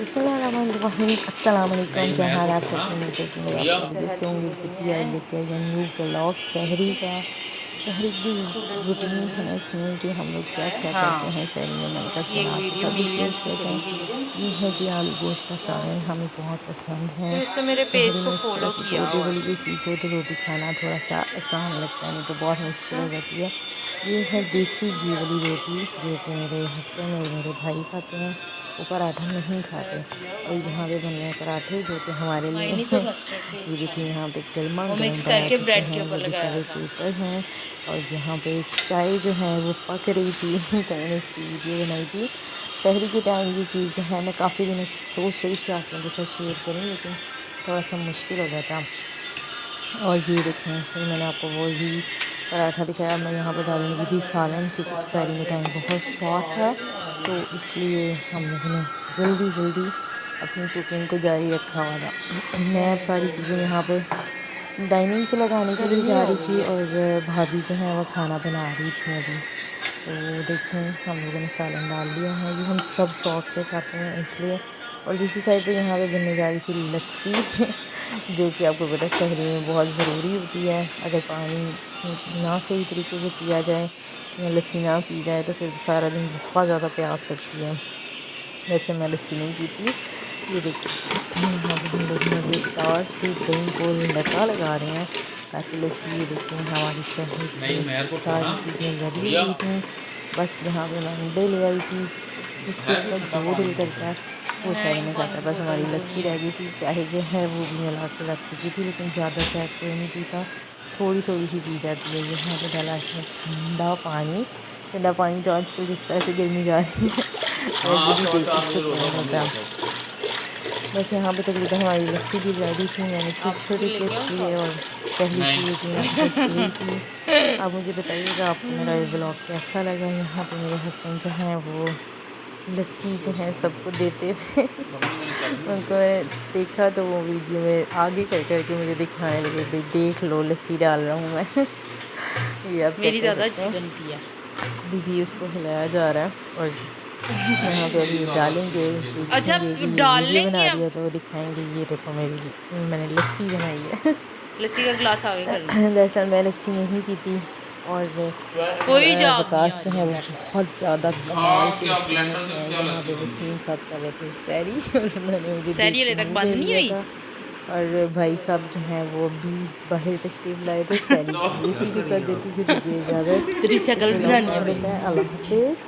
बिस्मिल्लाहिर्रहमानिर्रहीम अस्सलाम वालेकुम। क्या हाल आप सबके उम्मीद है कि मेरे आप खैरियत से होंगे। किटी आज लेके आई है न्यू व्लॉग शहरी की रूटीन है इसमें कि हम लोग क्या क्या करते हैं शहरी में। मैंने कहा क्यों ना आपके साथ भी शेयर किया जाए। ये है जी आलू गोश्त का सालन, हमें बहुत पसंद है। शहरी में इस तरह से छोटी बड़ी कोई चीज़ हो तो रोटी खाना थोड़ा सा आसान लगता है, नहीं तो बहुत मुश्किल हो जाती है। ये है देसी घी वाली रोटी जो कि मेरे हस्बैंड और मेरे भाई खाते हैं। वो पराठा नहीं खाते और यहाँ पे बन रहे हैं पराठे जो कि हमारे लिए हैं। ये देखिए यहाँ पे गर्मा गर्म पराठे जो हैं वो भी तवे के ऊपर हैं। और यहाँ पे चाय जो है वो पक रही थी तो मैंने इसकी वीडियो बनाई थी। शहरी के टाइम ये चीज़ जो है मैं काफ़ी दिनों से सोच रही थी आप लोगों के साथ शेयर करूँ, लेकिन थोड़ा सा मुश्किल हो जाता। और ये देखें फिर मैंने आपको वही पराठा दिखाया। मैं यहाँ पर डालने लगी थी सालन, क्योंकि शहरी में टाइम बहुत शॉर्ट था तो इसलिए हम लोगों ने जल्दी अपनी कुकिंग को जारी रखा हुआ था। मैं अब सारी चीज़ें यहाँ पर डाइनिंग पे लगाने के लिए जा रही थी और भाभी जो है वो खाना बना रही थी अभी। तो देखें हम लोगों ने सालन डाल लिया है, ये हम सब शौक से खाते हैं इसलिए। और दूसरी साइड पे यहाँ पे बनने जा रही थी लस्सी जो कि आपको पता है शहरी में बहुत ज़रूरी होती है। अगर पानी ना सही तरीके से पिया जाए या लस्सी ना पी जाए तो फिर सारा दिन बहुत ज़्यादा प्यास लगती है। वैसे मैं लस्सी नहीं पीती। ये देखिए यहाँ पे हम लोग मज़ेदार से दही को लगा लगा रहे हैं ताकि लस्सी, ये देखते हैं हमारी शहर सारी चीज़ें रेडी हुई थी। बस यहाँ पे मैं अंडे ले आई थी, जिस चीज़ का जो दिल करता है वो शहर में खाता है। बस हमारी लस्सी रह गई थी, चाय जो है वो भी मिला के रख चुकी थी, लेकिन ज़्यादा चाय कोई नहीं पीता, थोड़ी थोड़ी सी पी जाती है। यहाँ पे डाला इसमें ठंडा पानी तो आजकल जिस तरह से गर्मी जा रही है वैसे भी देख के सुकून होता है। बस यहाँ पे तकरीबन हमारी लस्सी भी रेडी थी। मैंने छोटे छोटे क्लिप्स लिए और शहरी की रूटीन आपसे शेयर की। आप मुझे बताइएगा आपको मेरा ये व्लॉग कैसा लगा। यहाँ पे मेरे हस्बैंड जो हैं वो लस्सी जो है सबको देते हुए उनको देखा तो वो वीडियो में आगे करके मुझे दिखाने लगे, भाई देख लो लस्सी डाल रहा हूँ मैं ये आप चेक कर सकते हैं। अभी भी उसको हिलाया जा रहा है और यहाँ पे अभी डालेंगे। अच्छा वीडियो बना रही है तो वो दिखाएंगे। ये देखो मैंने लस्सी बनाई है लस्सी का गिलास आगे कर दरअसल मैं लस्सी नहीं पीती और वकास जो है वो बहुत ज़्यादा कमाल की लस्सी है। यहाँ पे वसीम साहब कर रहे थे सैरी और मैंने मुझे सैरी हले तक बंद नहीं हुई। और भाई साहब जो हैं वो भी बाहर तशरीफ़ लाए थे सैरी। इसी के साथ जल्दी की दीजिए इजाज़त। तेरी शक्ल अल्लाह हाफिज़।